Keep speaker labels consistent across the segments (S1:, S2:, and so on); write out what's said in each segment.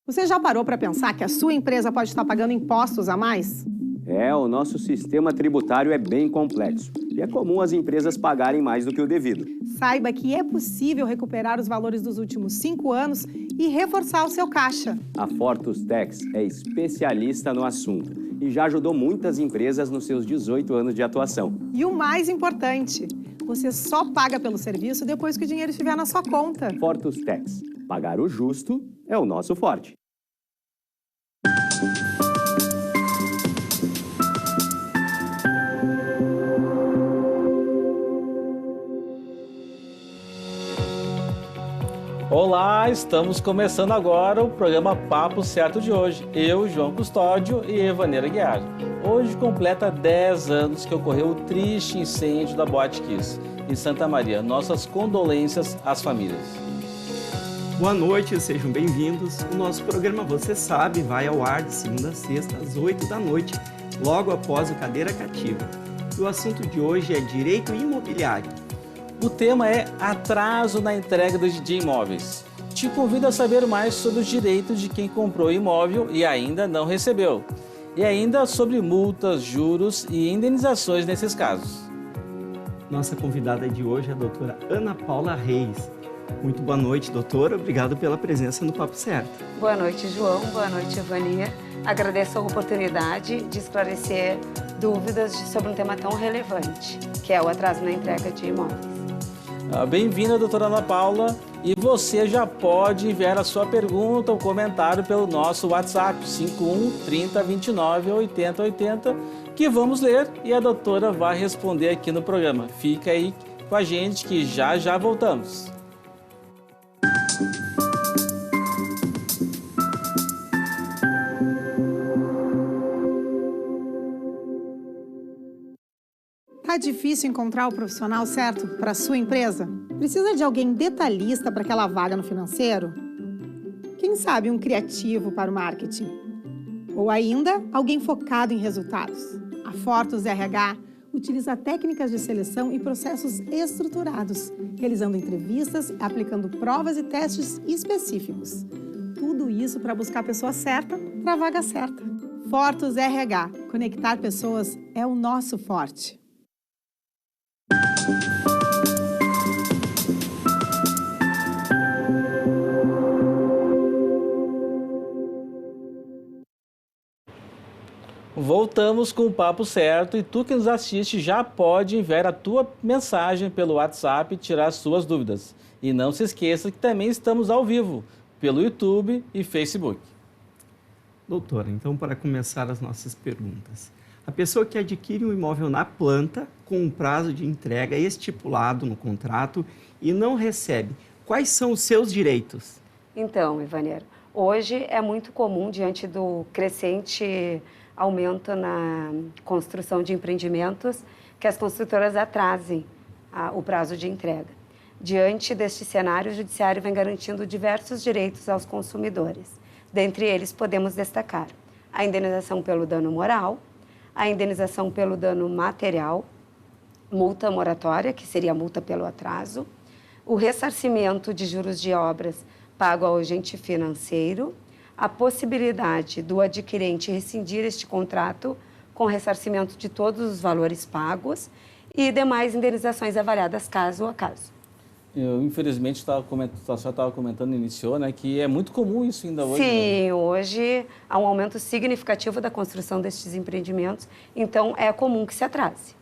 S1: Você já parou para pensar que a sua empresa pode estar pagando impostos a mais?
S2: O nosso sistema tributário é bem complexo e é comum as empresas pagarem mais do que o devido.
S1: Saiba que é possível recuperar os valores dos últimos 5 anos e reforçar o seu caixa.
S2: A Fortus Tax é especialista no assunto e já ajudou muitas empresas nos seus 18 anos de atuação.
S1: E o mais importante, você só paga pelo serviço depois que o dinheiro estiver na sua conta.
S2: Fortus Tax. Pagar o justo é o nosso forte.
S3: Olá, estamos começando agora o programa Papo Certo de hoje. Eu, João Custódio e Evaneira Guiar. Hoje completa 10 anos que ocorreu o triste incêndio da Boate Kiss, em Santa Maria. Nossas condolências às famílias.
S4: Boa noite, sejam bem-vindos. O nosso programa, você sabe, vai ao ar de segunda a sexta, às 8 da noite, logo após o Cadeira Cativa. E o assunto de hoje é direito imobiliário.
S3: O tema é atraso na entrega de imóveis. Te convido a saber mais sobre os direitos de quem comprou imóvel e ainda não recebeu. E ainda sobre multas, juros e indenizações nesses casos.
S4: Nossa convidada de hoje é a doutora Ana Paula Reis. Muito boa noite, doutora. Obrigado pela presença no Papo Certo.
S5: Boa noite, João. Boa noite, Evaninha. Agradeço a oportunidade de esclarecer dúvidas sobre um tema tão relevante, que é o atraso na entrega de imóveis.
S3: Bem-vinda, doutora Ana Paula. E você já pode enviar a sua pergunta ou comentário pelo nosso WhatsApp 51 30 29 80 80, que vamos ler e a doutora vai responder aqui no programa. Fica aí com a gente que já voltamos.
S1: Tá difícil encontrar o profissional certo para a sua empresa? Precisa de alguém detalhista para aquela vaga no financeiro? Quem sabe um criativo para o marketing? Ou ainda, alguém focado em resultados? A Fortus RH utiliza técnicas de seleção e processos estruturados, realizando entrevistas, aplicando provas e testes específicos. Tudo isso para buscar a pessoa certa para a vaga certa. Fortus RH. Conectar pessoas é o nosso forte.
S3: Voltamos com o Papo Certo e tu que nos assiste já pode enviar a tua mensagem pelo WhatsApp e tirar suas dúvidas. E não se esqueça que também estamos ao vivo pelo YouTube e Facebook.
S4: Doutora, então para começar as nossas perguntas. A pessoa que adquire um imóvel na planta com um prazo de entrega estipulado no contrato e não recebe, quais são os seus direitos?
S5: Então, Evaneira, hoje é muito comum, diante do crescente aumento na construção de empreendimentos, que as construtoras atrasem o prazo de entrega. Diante deste cenário, o Judiciário vem garantindo diversos direitos aos consumidores. Dentre eles, podemos destacar a indenização pelo dano moral, a indenização pelo dano material, multa moratória, que seria a multa pelo atraso, o ressarcimento de juros de obras pago ao agente financeiro, a possibilidade do adquirente rescindir este contrato com ressarcimento de todos os valores pagos e demais indenizações avaliadas caso a caso.
S3: Eu, infelizmente, a senhora estava comentando, iniciou, né, que é muito comum isso ainda hoje.
S5: Sim,
S3: né?
S5: Hoje há um aumento significativo da construção destes empreendimentos, então é comum que se atrase.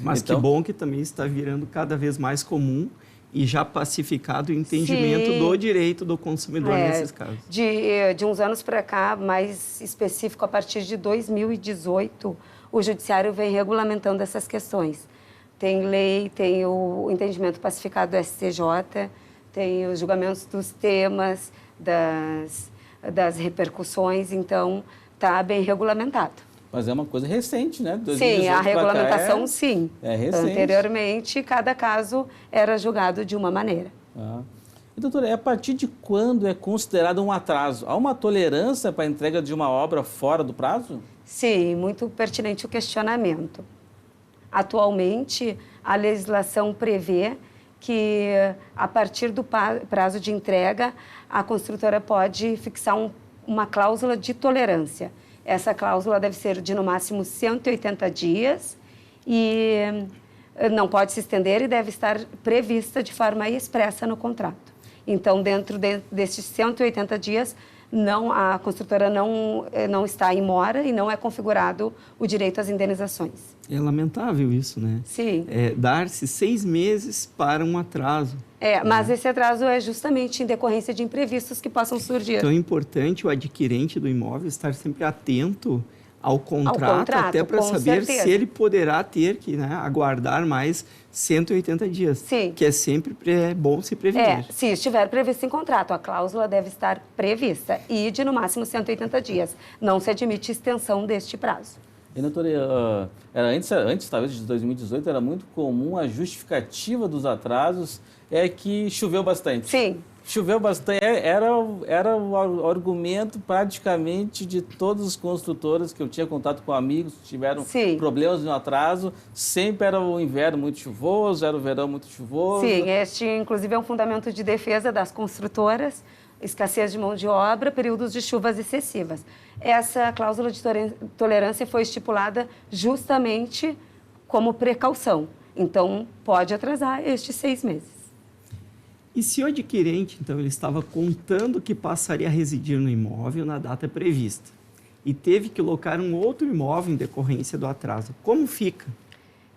S4: Mas
S3: Então,
S4: que bom que também está virando cada vez mais comum e já pacificado o entendimento do direito do consumidor nesses casos.
S5: De uns anos para cá, mais específico, a partir de 2018, o Judiciário vem regulamentando essas questões. Tem lei, tem o entendimento pacificado do STJ, tem os julgamentos dos temas, das repercussões, então está bem regulamentado.
S3: Mas é uma coisa recente, né?
S5: Sim, a regulamentação, sim.
S3: É recente.
S5: Anteriormente, cada caso era julgado de uma maneira.
S3: E, doutora, a partir de quando é considerado um atraso? Há uma tolerância para a entrega de uma obra fora do prazo?
S5: Sim, muito pertinente o questionamento. Atualmente, a legislação prevê que, a partir do prazo de entrega, a construtora pode fixar uma cláusula de tolerância. Essa cláusula deve ser de, no máximo, 180 dias e não pode se estender e deve estar prevista de forma expressa no contrato. Então, dentro destes 180 dias, a construtora não está em mora e não é configurado o direito às indenizações.
S4: É lamentável isso, né?
S5: Sim.
S4: Dar-se 6 meses para um atraso.
S5: Mas esse atraso é justamente em decorrência de imprevistos que possam surgir.
S4: Então é importante o adquirente do imóvel estar sempre atento ao contrato até para saber se ele poderá ter que aguardar mais 180 dias.
S5: Sim.
S4: Que é sempre bom se prevenir.
S5: Se estiver previsto em contrato, a cláusula deve estar prevista e de no máximo 180 dias. Não se admite extensão deste prazo.
S3: E, doutora, antes talvez de 2018, era muito comum a justificativa dos atrasos que choveu bastante.
S5: Sim.
S3: Choveu bastante, era o argumento praticamente de todos os construtores que eu tinha contato com amigos que tiveram problemas no atraso. Sempre era o inverno muito chuvoso, era o verão muito chuvoso.
S5: Sim, este inclusive é um fundamento de defesa das construtoras, escassez de mão de obra, períodos de chuvas excessivas. Essa cláusula de tolerância foi estipulada justamente como precaução. Então, pode atrasar estes 6 meses.
S4: E se o adquirente, então, ele estava contando que passaria a residir no imóvel na data prevista e teve que locar um outro imóvel em decorrência do atraso, como fica?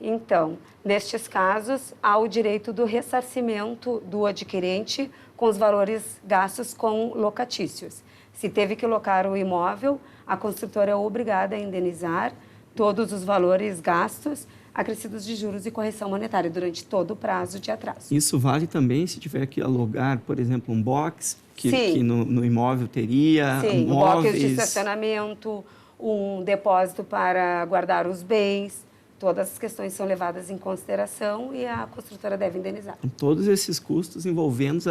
S5: Então, nestes casos, há o direito do ressarcimento do adquirente com os valores gastos com locatícios. Se teve que locar o imóvel, a construtora é obrigada a indenizar todos os valores gastos acrescidos de juros e correção monetária durante todo o prazo de atraso.
S4: Isso vale também se tiver que alugar, por exemplo, um box que no imóvel teria,
S5: Sim,
S4: móveis...
S5: box de estacionamento, um depósito para guardar os bens, todas as questões são levadas em consideração e a construtora deve indenizar.
S4: Todos esses custos envolvidos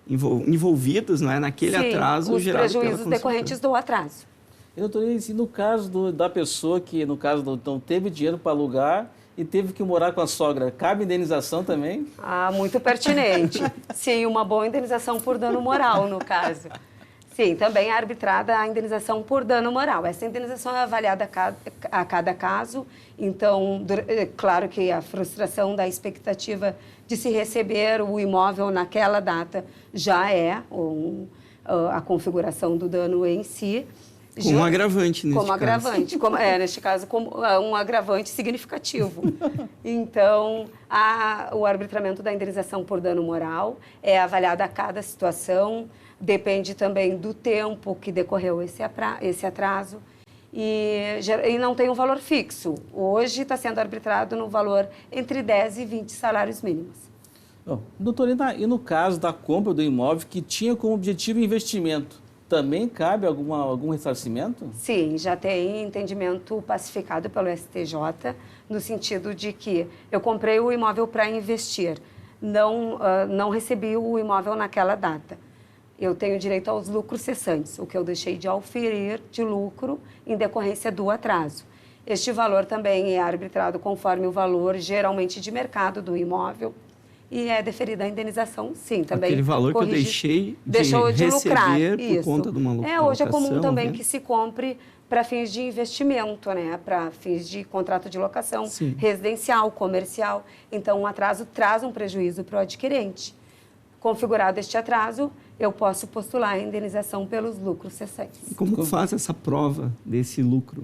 S4: envolvidos naquele atraso gerado pela construtora.
S5: Os prejuízos decorrentes do atraso.
S3: E, doutor, e no caso da pessoa que, no caso, não teve dinheiro para alugar e teve que morar com a sogra, cabe indenização também?
S5: Muito pertinente. Sim, uma boa indenização por dano moral, no caso. Sim, também é arbitrada a indenização por dano moral. Essa indenização é avaliada a cada caso. Então, claro que a frustração da expectativa de se receber o imóvel naquela data já é a configuração do dano em si.
S4: Como agravante, neste caso.
S5: Como agravante. Neste caso, como um agravante significativo. Então, o arbitramento da indenização por dano moral é avaliado a cada situação, depende também do tempo que decorreu esse atraso e não tem um valor fixo. Hoje está sendo arbitrado no valor entre 10 e 20 salários mínimos.
S3: Doutor, e no caso da compra do imóvel que tinha como objetivo investimento, também cabe algum ressarcimento?
S5: Sim, já tem entendimento pacificado pelo STJ, no sentido de que eu comprei o imóvel para investir, não recebi o imóvel naquela data. Eu tenho direito aos lucros cessantes, o que eu deixei de auferir de lucro em decorrência do atraso. Este valor também é arbitrado conforme o valor geralmente de mercado do imóvel, e é deferida a indenização, sim, também.
S4: Aquele valor que eu deixei de
S5: lucrar,
S4: por conta de uma locação.
S5: Hoje é comum também que se compre para fins de investimento, para fins de contrato de locação, residencial, comercial. Então, um atraso traz um prejuízo para o adquirente. Configurado este atraso, eu posso postular a indenização pelos lucros cessantes.
S4: E como faz essa prova desse lucro?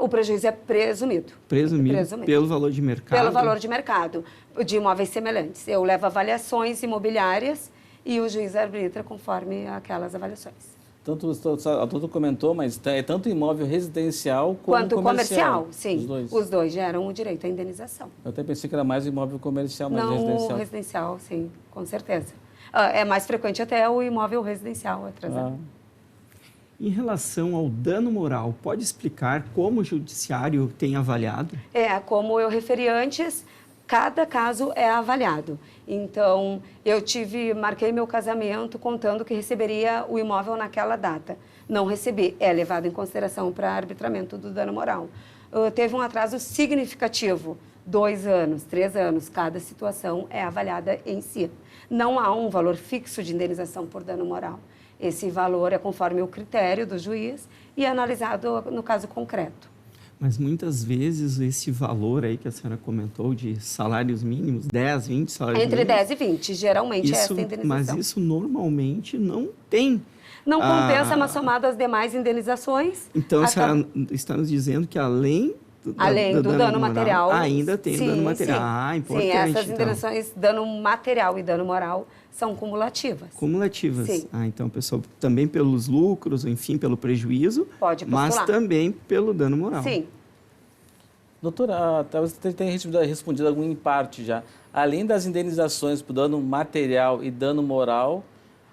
S5: O prejuízo é presumido.
S4: Presumido pelo valor de mercado?
S5: Pelo valor de mercado de imóveis semelhantes. Eu levo avaliações imobiliárias e o juiz arbitra conforme aquelas avaliações.
S3: Tanto a doutora comentou, mas é tanto imóvel residencial
S5: quanto comercial.
S3: Sim,
S5: os dois geram o direito à indenização.
S3: Eu até pensei que era mais imóvel comercial, mas residencial.
S5: Não, residencial, sim, com certeza. É mais frequente até o imóvel residencial atrasado.
S4: Em relação ao dano moral, pode explicar como o judiciário tem avaliado?
S5: Como eu referi antes, cada caso é avaliado. Então, marquei meu casamento contando que receberia o imóvel naquela data. Não recebi, é levado em consideração para arbitramento do dano moral. Teve um atraso significativo, 2 anos, 3 anos, cada situação é avaliada em si. Não há um valor fixo de indenização por dano moral. Esse valor é conforme o critério do juiz e é analisado no caso concreto.
S4: Mas muitas vezes esse valor aí que a senhora comentou de salários mínimos, 10, 20 salários
S5: Entre
S4: mínimos...
S5: 10 e 20, geralmente é essa a indenização.
S4: Mas isso normalmente não tem.
S5: Não compensa, mas somado às demais indenizações...
S4: Então, a senhora está nos dizendo que além do
S5: dano material...
S4: ainda tem o dano material.
S5: Sim.
S4: Ah, importante.
S5: Sim, essas indenizações, dano material e dano moral, são cumulativas.
S4: Cumulativas.
S5: Sim.
S4: Ah, então a pessoa também pelos lucros, enfim, pelo prejuízo,
S5: Pode postular.
S4: mas também pelo dano moral.
S5: Sim.
S3: Doutora, talvez você tenha respondido algum em parte já. Além das indenizações por dano material e dano moral,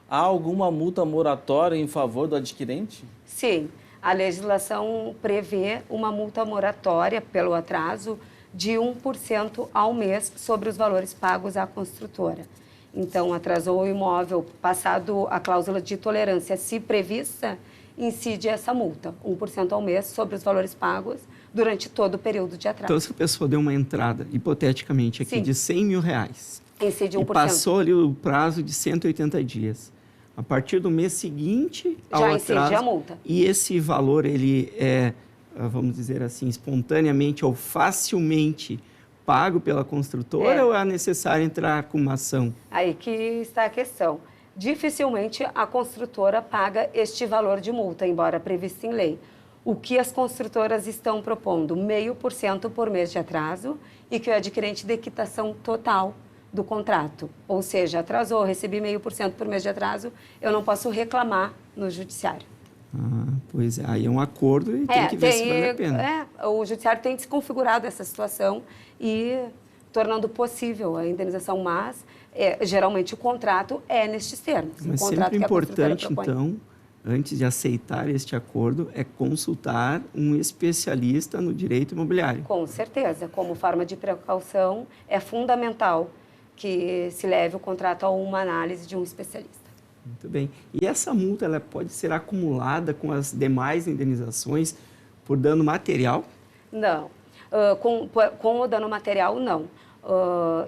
S3: há alguma multa moratória em favor do adquirente?
S5: Sim. A legislação prevê uma multa moratória pelo atraso de 1% ao mês sobre os valores pagos à construtora. Então, atrasou o imóvel, passado a cláusula de tolerância, se prevista, incide essa multa, 1% ao mês sobre os valores pagos durante todo o período de atraso.
S4: Então, se a pessoa deu uma entrada, hipoteticamente, aqui
S5: Sim.
S4: de 100 mil reais,
S5: Incide 1%.
S4: e passou ali o prazo de 180 dias, a partir do mês seguinte ao
S5: Já incide
S4: atraso,
S5: a multa.
S4: e esse valor, ele é, vamos dizer assim, espontaneamente ou facilmente pago pela construtora ou é necessário entrar com uma ação? Aí
S5: que está a questão. Dificilmente a construtora paga este valor de multa, embora previsto em lei. O que as construtoras estão propondo? 0,5% por mês de atraso e que o adquirente dê quitação total do contrato. Ou seja, atrasou, recebi 0,5% por mês de atraso, eu não posso reclamar no judiciário.
S4: Ah, pois é, aí é um acordo e tem que ver se vale a pena.
S5: O judiciário tem desconfigurado essa situação e tornando possível a indenização, mas geralmente o contrato é nestes termos.
S4: Mas
S5: o contrato
S4: sempre
S5: que a
S4: importante,
S5: propõe.
S4: então, antes de aceitar este acordo, é consultar um especialista no direito imobiliário.
S5: Com certeza, como forma de precaução, é fundamental que se leve o contrato a uma análise de um especialista.
S4: Muito bem. E essa multa ela pode ser acumulada com as demais indenizações por dano material?
S5: Não. Com o dano material, não.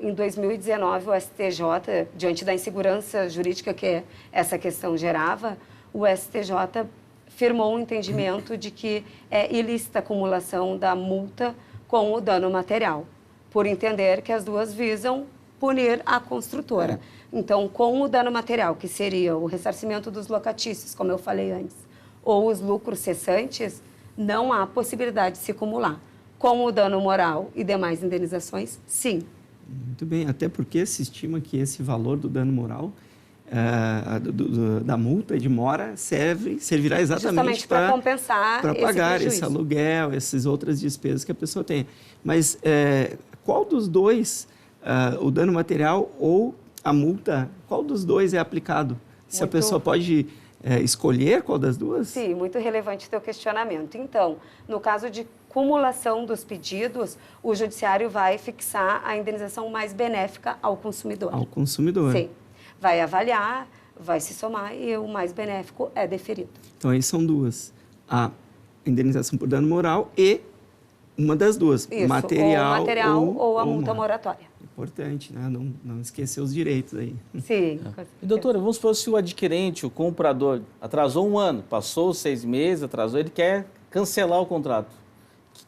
S5: Em 2019, o STJ, diante da insegurança jurídica que essa questão gerava, o STJ firmou um entendimento de que é ilícita a acumulação da multa com o dano material, por entender que as duas visam punir a construtora. Então, com o dano material, que seria o ressarcimento dos locatícios, como eu falei antes, ou os lucros cessantes, não há possibilidade de se acumular. Com o dano moral e demais indenizações, sim.
S4: Muito bem, até porque se estima que esse valor do dano moral, da multa de mora, servirá exatamente
S5: para compensar
S4: para pagar esse
S5: prejuízo.
S4: aluguel, essas outras despesas que a pessoa tem. Mas qual dos dois, o dano material ou a multa, qual dos dois é aplicado? Se a pessoa pode escolher qual das duas?
S5: Sim, muito relevante o teu questionamento. Então, no caso de cumulação dos pedidos, o judiciário vai fixar a indenização mais benéfica ao consumidor.
S4: Ao consumidor.
S5: Sim. Vai avaliar, vai se somar e o mais benéfico é deferido.
S4: Então, aí são duas. A indenização por dano moral e uma das duas.
S5: Isso,
S4: material
S5: ou a multa moratória.
S4: Importante, né? Não esquecer os direitos aí.
S5: Sim.
S3: E, doutora, vamos supor se o adquirente, o comprador, atrasou um ano, passou 6 meses, atrasou, ele quer cancelar o contrato.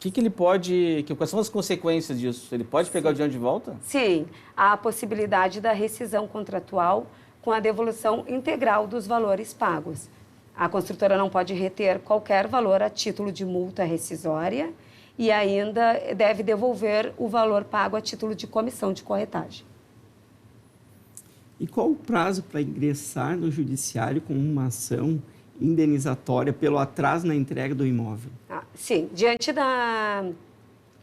S3: Que ele pode, quais são as consequências disso? Ele pode pegar o dinheiro de volta?
S5: Sim, há a possibilidade da rescisão contratual com a devolução integral dos valores pagos. A construtora não pode reter qualquer valor a título de multa rescisória e ainda deve devolver o valor pago a título de comissão de corretagem.
S4: E qual o prazo para ingressar no judiciário com uma ação indenizatória pelo atraso na entrega do imóvel?
S5: Sim, diante da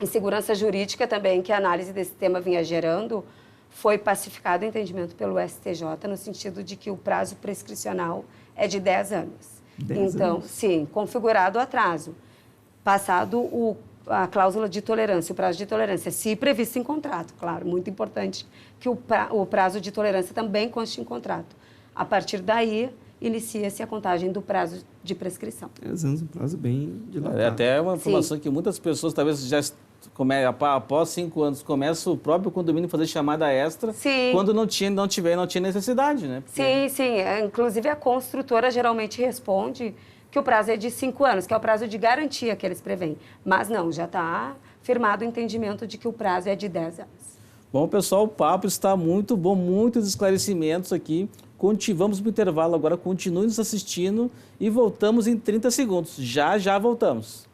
S5: insegurança jurídica também que a análise desse tema vinha gerando, foi pacificado o entendimento pelo STJ no sentido de que o prazo prescricional é de 10 anos.
S4: 10
S5: então,
S4: anos.
S5: sim, configurado o atraso, passado a cláusula de tolerância, o prazo de tolerância, se previsto em contrato, claro, muito importante que o prazo de tolerância também conste em contrato. A partir daí, inicia-se a contagem do prazo de prescrição.
S4: 10 anos, um prazo bem dilatado.
S3: É até uma informação que muitas pessoas talvez já após 5 anos, começa o próprio condomínio a fazer chamada extra,
S5: Sim.
S3: quando não tinha necessidade, né?
S5: Sim, sim. Inclusive, a construtora geralmente responde que o prazo é de 5 anos, que é o prazo de garantia que eles prevêem. Mas não, já está firmado o entendimento de que o prazo é de 10 anos.
S3: Bom, pessoal, o papo está muito bom, muitos esclarecimentos aqui. Vamos para o intervalo agora, continue nos assistindo e voltamos em 30 segundos. Já voltamos.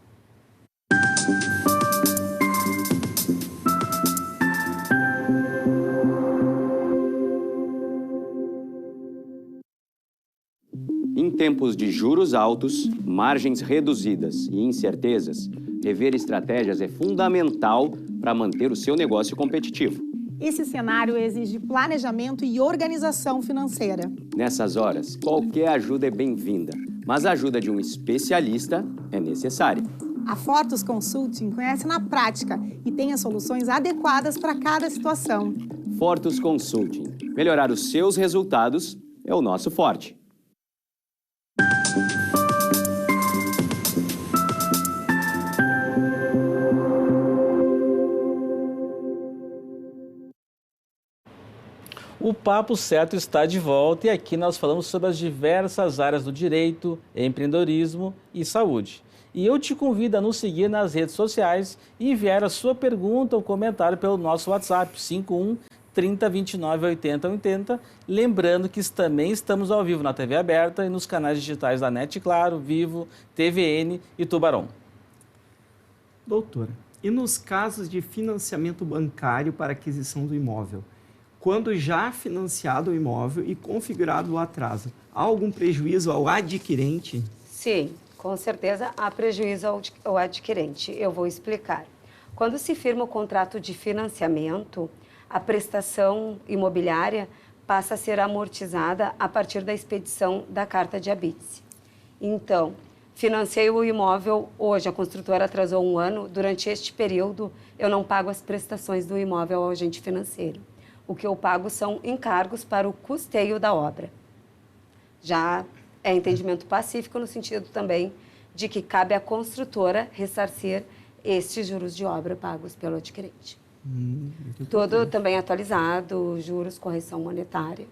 S2: Em tempos de juros altos, margens reduzidas e incertezas, rever estratégias é fundamental para manter o seu negócio competitivo.
S1: Esse cenário exige planejamento e organização financeira.
S2: Nessas horas, qualquer ajuda é bem-vinda, mas a ajuda de um especialista é necessária.
S1: A Fortus Consulting conhece na prática e tem as soluções adequadas para cada situação.
S2: Fortus Consulting. Melhorar os seus resultados é o nosso forte.
S3: O Papo Certo está de volta e aqui nós falamos sobre as diversas áreas do direito, empreendedorismo e saúde. E eu te convido a nos seguir nas redes sociais e enviar a sua pergunta ou comentário pelo nosso WhatsApp 51 30 29 80 80. Lembrando que também estamos ao vivo na TV aberta e nos canais digitais da NET Claro, Vivo, TVN e Tubarão.
S4: Doutora, e nos casos de financiamento bancário para aquisição do imóvel? Quando já financiado o imóvel e configurado o atraso, há algum prejuízo ao adquirente?
S5: Sim, com certeza há prejuízo ao adquirente. Eu vou explicar. Quando se firma o contrato de financiamento, a prestação imobiliária passa a ser amortizada a partir da expedição da carta de habite. Então, financei o imóvel hoje, a construtora atrasou 1 ano, durante este período eu não pago as prestações do imóvel ao agente financeiro. O que eu pago são encargos para o custeio da obra. Já é entendimento pacífico no sentido também de que cabe à construtora ressarcir estes juros de obra pagos pelo adquirente. Tudo também atualizado, juros, correção monetária.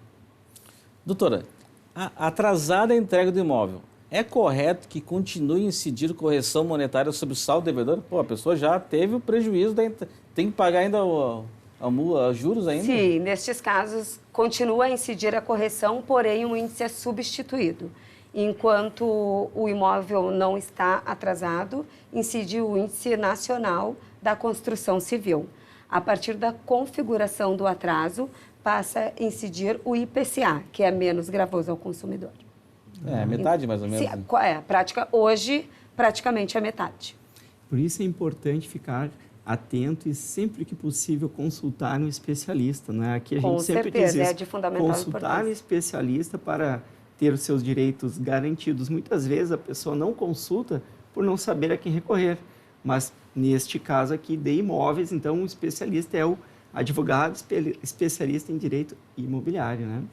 S3: Doutora, atrasada a entrega do imóvel, é correto que continue a incidir correção monetária sobre o saldo devedor? Pô, a pessoa já teve o prejuízo, tem que pagar ainda juros ainda?
S5: Sim, nestes casos continua a incidir a correção, porém o índice é substituído. Enquanto o imóvel não está atrasado, incide o índice nacional da construção civil. A partir da configuração do atraso, passa a incidir o IPCA, que é menos gravoso ao consumidor.
S3: É, metade mais ou menos.
S5: Hoje, praticamente a metade.
S4: Por isso é importante ficar atento e sempre que possível consultar um especialista, né? Aqui a gente sempre diz isso,
S5: é de fundamental
S4: consultar
S5: importância.
S4: um especialista para ter os seus direitos garantidos. Muitas vezes a pessoa não consulta por não saber a quem recorrer, mas neste caso aqui de imóveis, então o especialista é o advogado especialista em direito imobiliário, né?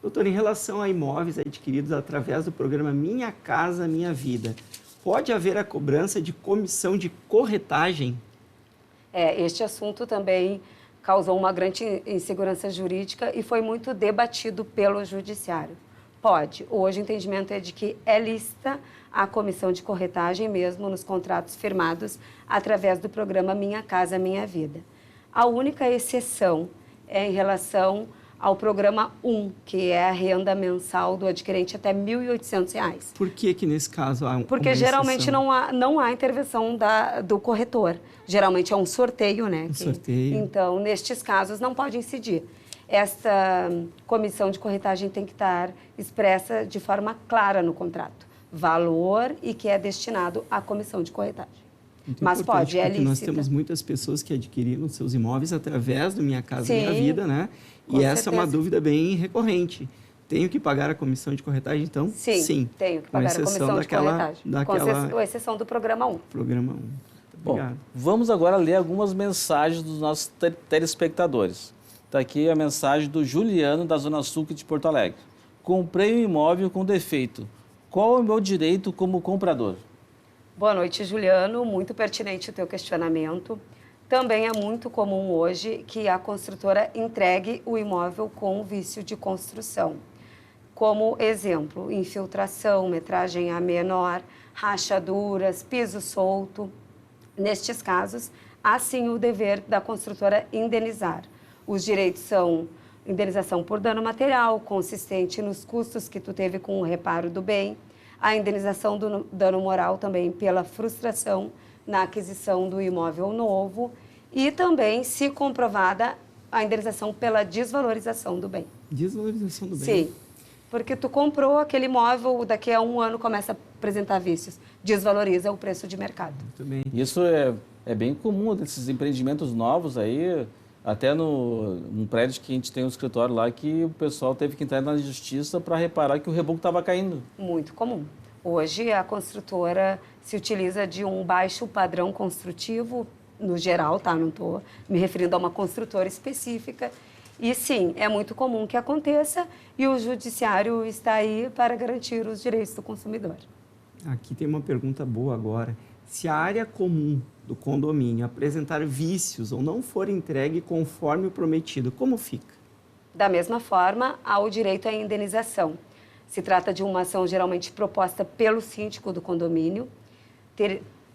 S4: Doutor, em relação a imóveis adquiridos através do programa Minha Casa Minha Vida, pode haver a cobrança de comissão de corretagem?
S5: Este assunto também causou uma grande insegurança jurídica e foi muito debatido pelo judiciário. Pode. Hoje o entendimento é de que é lícita a comissão de corretagem mesmo nos contratos firmados através do programa Minha Casa Minha Vida. A única exceção é em relação ao programa 1, que é a renda mensal do adquirente até R$ 1.800.
S4: Por que nesse caso há
S5: Porque geralmente não há intervenção do corretor. Geralmente é um sorteio, né?
S4: Sorteio.
S5: Então, nestes casos, não pode incidir. Esta comissão de corretagem tem que estar expressa de forma clara no contrato. Valor e que é destinado à comissão de corretagem.
S4: Muito
S5: mas pode, é lícita.
S4: Nós temos muitas pessoas que adquiriram seus imóveis através do Minha Casa Minha Vida, né? E essa é uma dúvida bem recorrente. Tenho que pagar a comissão de corretagem, então?
S5: Sim, tenho que pagar a comissão de corretagem. Com exceção do programa 1.
S4: Programa 1.
S3: Bom, vamos agora ler algumas mensagens dos nossos telespectadores. Está aqui a mensagem do Juliano, da Zona Sul de Porto Alegre. Comprei um imóvel com defeito. Qual é o meu direito como comprador?
S5: Boa noite, Juliano. Muito pertinente o teu questionamento. Também é muito comum hoje que a construtora entregue o imóvel com vício de construção. Como exemplo, infiltração, metragem a menor, rachaduras, piso solto. Nestes casos, há sim o dever da construtora indenizar. Os direitos são indenização por dano material, consistente nos custos que tu teve com o reparo do bem, a indenização do dano moral também pela frustração na aquisição do imóvel novo e também, se comprovada, a indenização pela desvalorização do bem.
S4: Desvalorização do bem?
S5: Sim, porque tu comprou aquele imóvel, daqui a 1 ano começa a apresentar vícios, desvaloriza o preço de mercado.
S4: Muito bem.
S3: Isso é bem comum desses empreendimentos novos aí, até num prédio que a gente tem um escritório lá, que o pessoal teve que entrar na justiça para reparar que o reboco estava caindo.
S5: Muito comum. Hoje a construtora se utiliza de um baixo padrão construtivo, no geral, tá? Não estou me referindo a uma construtora específica. E sim, é muito comum que aconteça e o judiciário está aí para garantir os direitos do consumidor.
S4: Aqui tem uma pergunta boa agora. Se a área comum do condomínio apresentar vícios ou não for entregue conforme o prometido, como fica?
S5: Da mesma forma, há o direito à indenização. Se trata de uma ação geralmente proposta pelo síndico do condomínio.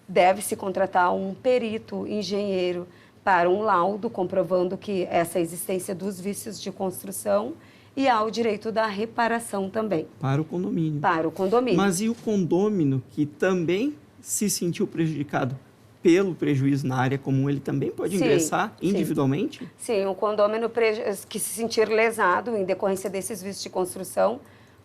S5: Deve-se contratar um perito, engenheiro, para um laudo comprovando que essa existência dos vícios de construção e há o direito da reparação também.
S4: Para o condomínio.
S5: Para o condomínio.
S4: Mas e o condômino que também se sentiu prejudicado pelo prejuízo na área comum, ele também pode ingressar individualmente?
S5: Sim, o condômino que se sentir lesado em decorrência desses vícios de construção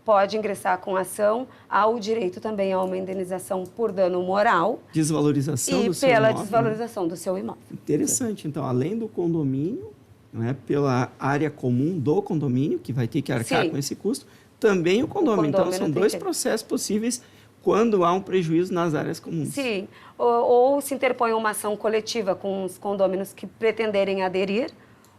S5: pode ingressar com ação. Há o direito também a uma indenização por dano moral.
S4: Desvalorização do seu
S5: imóvel. E pela
S4: imóvel,
S5: desvalorização do seu imóvel.
S4: Interessante. Então, além do condomínio, não é, pela área comum do condomínio, que vai ter que arcar com esse custo, também o condomínio. Então, são dois processos possíveis quando há um prejuízo nas áreas comuns.
S5: Sim, ou se interpõe uma ação coletiva com os condôminos que pretenderem aderir,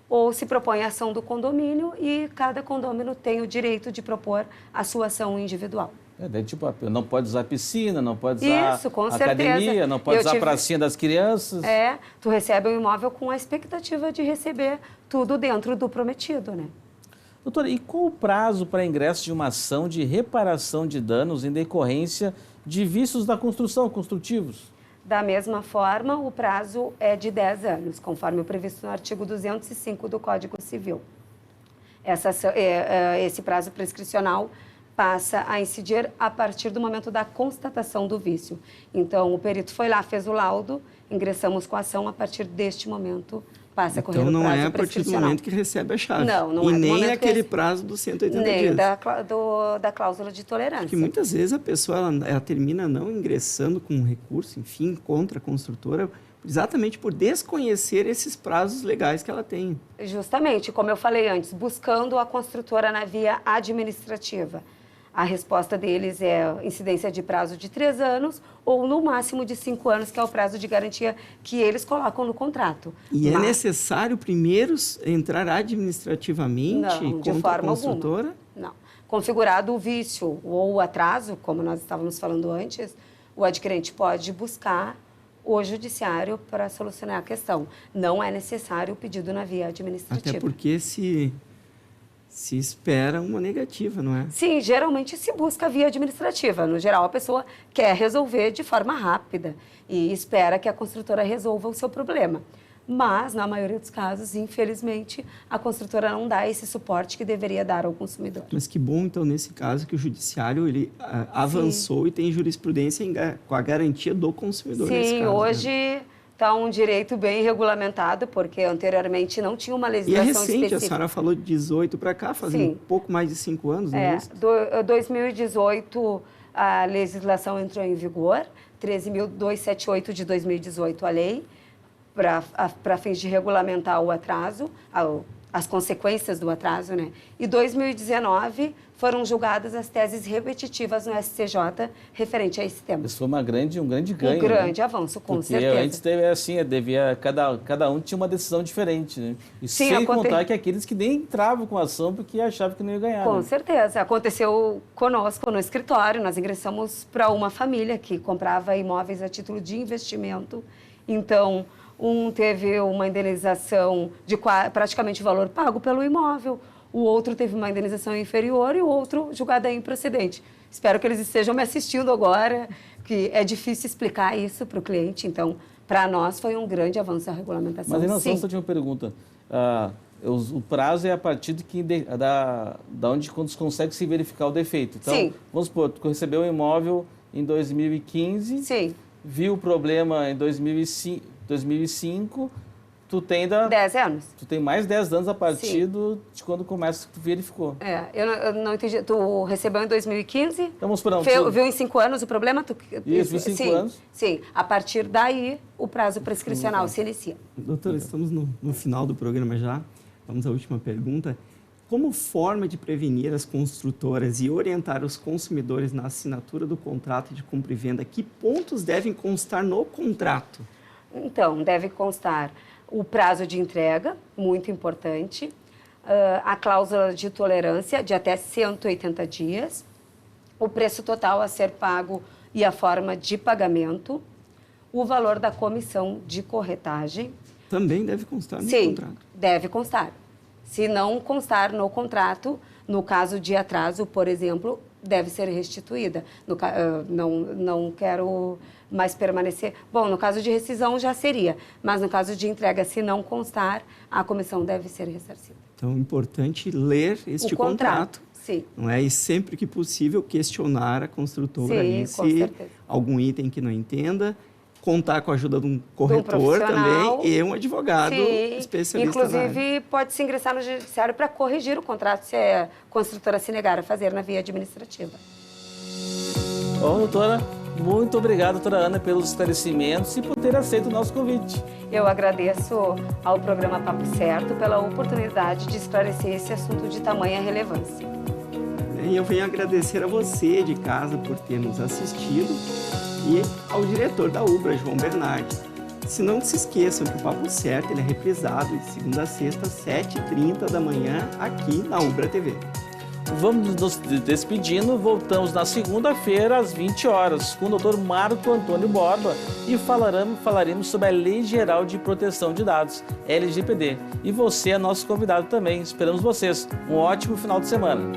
S5: ou se propõe a ação do condomínio e cada condômino tem o direito de propor a sua ação individual.
S3: Daí, tipo, não pode usar piscina, não pode usar academia,
S5: certeza.
S3: não pode usar a pracinha das crianças.
S5: Tu recebe um imóvel com a expectativa de receber tudo dentro do prometido, né?
S3: Doutora, e qual o prazo para ingresso de uma ação de reparação de danos em decorrência de vícios da construção, construtivos?
S5: Da mesma forma, o prazo é de 10 anos, conforme o previsto no artigo 205 do Código Civil. Esse prazo prescricional passa a incidir a partir do momento da constatação do vício. Então, o perito foi lá, fez o laudo, ingressamos com a ação, a partir deste momento passa a correr o prazo prescricional.
S4: Então, não é a partir do momento que recebe a chave.
S5: Não
S4: e
S5: é
S4: nem aquele prazo dos 180 dias.
S5: Nem da cláusula de tolerância.
S4: Porque muitas vezes a pessoa ela termina não ingressando com um recurso, enfim, contra a construtora, exatamente por desconhecer esses prazos legais que ela tem.
S5: Justamente, como eu falei antes, buscando a construtora na via administrativa. A resposta deles é incidência de prazo de 3 anos ou no máximo de 5 anos, que é o prazo de garantia que eles colocam no contrato.
S4: E é necessário primeiro entrar administrativamente contra a construtora?
S5: Não. Configurado o vício ou o atraso, como nós estávamos falando antes, o adquirente pode buscar o judiciário para solucionar a questão. Não é necessário o pedido na via administrativa.
S4: Até porque se espera uma negativa, não é?
S5: Sim, geralmente se busca a via administrativa. No geral, a pessoa quer resolver de forma rápida e espera que a construtora resolva o seu problema. Mas, na maioria dos casos, infelizmente, a construtora não dá esse suporte que deveria dar ao consumidor.
S4: Mas que bom, então, nesse caso, que o judiciário avançou e tem jurisprudência com a garantia do consumidor.
S5: Sim, hoje está um direito bem regulamentado, porque anteriormente não tinha uma legislação específica.
S4: E é recente, a senhora falou de 18 para cá, fazendo um pouco mais de 5 anos, não é isso? 2018,
S5: a legislação entrou em vigor, 13.278 de 2018, a lei, para fins de regulamentar o atraso, as consequências do atraso, né? E 2019 foram julgadas as teses repetitivas no STJ referente a esse tema.
S3: Isso foi um grande ganho.
S5: Um grande avanço, com certeza.
S3: Porque antes teve assim, cada um tinha uma decisão diferente, né? E
S5: sim,
S3: sem contar que aqueles que nem entravam com a ação porque achavam que não ia ganhar.
S5: Com certeza. Aconteceu conosco no escritório, nós ingressamos para uma família que comprava imóveis a título de investimento. Então, um teve uma indenização de praticamente o valor pago pelo imóvel, o outro teve uma indenização inferior e o outro julgado improcedente. Espero que eles estejam me assistindo agora, que é difícil explicar isso para o cliente, então, para nós foi um grande avanço a regulamentação.
S3: Mas, Renan,
S5: sim.
S3: só tinha uma pergunta. O prazo é a partir da onde quando se consegue se verificar o defeito. Então,
S5: sim.
S3: Vamos supor, tu recebeu um imóvel em 2015,
S5: sim.
S3: viu o problema em 2005, tu tem
S5: 10 anos.
S3: Tu tem mais 10 anos a partir de quando começa que tu verificou.
S5: Eu não entendi. Tu recebeu em 2015?
S3: Então, vamos por
S5: Viu em 5 anos o problema?
S3: Isso, em 5 anos.
S5: Sim, a partir daí o prazo prescricional se inicia.
S4: Doutora, estamos no final do programa já. Vamos à última pergunta. Como forma de prevenir as construtoras e orientar os consumidores na assinatura do contrato de compra e venda, que pontos devem constar no contrato?
S5: Então, deve constar o prazo de entrega, muito importante, a cláusula de tolerância de até 180 dias, o preço total a ser pago e a forma de pagamento, o valor da comissão de corretagem.
S4: Também deve constar no contrato?
S5: Sim, deve constar. Se não constar no contrato, no caso de atraso, por exemplo, deve ser restituída. Não quero mais permanecer. Bom, no caso de rescisão já seria, mas no caso de entrega, se não constar, a comissão deve ser ressarcida.
S4: Então, é importante ler este contrato.
S5: Sim.
S4: Não é? E sempre que possível questionar a construtora
S5: Sim,
S4: ali,
S5: com
S4: se
S5: certeza.
S4: algum item que não entenda, contar com a ajuda de um corretor também e um advogado especialista.
S5: Inclusive, pode-se ingressar no judiciário para corrigir o contrato se a construtora se negar a fazer na via administrativa.
S3: Bom, doutora, muito obrigado, doutora Ana, pelos esclarecimentos e por ter aceito o nosso convite.
S5: Eu agradeço ao programa Papo Certo pela oportunidade de esclarecer esse assunto de tamanha relevância.
S4: E eu venho agradecer a você de casa por ter nos assistido e ao diretor da Ubra, João Bernardi. Se não se esqueçam que o Papo Certo ele é reprisado de segunda a sexta, às 7h30 da manhã, aqui na Ubra TV.
S3: Vamos nos despedindo, voltamos na segunda-feira, às 20 horas, com o Dr. Marco Antônio Borba e falaremos sobre a Lei Geral de Proteção de Dados, LGPD. E você é nosso convidado também. Esperamos vocês. Um ótimo final de semana.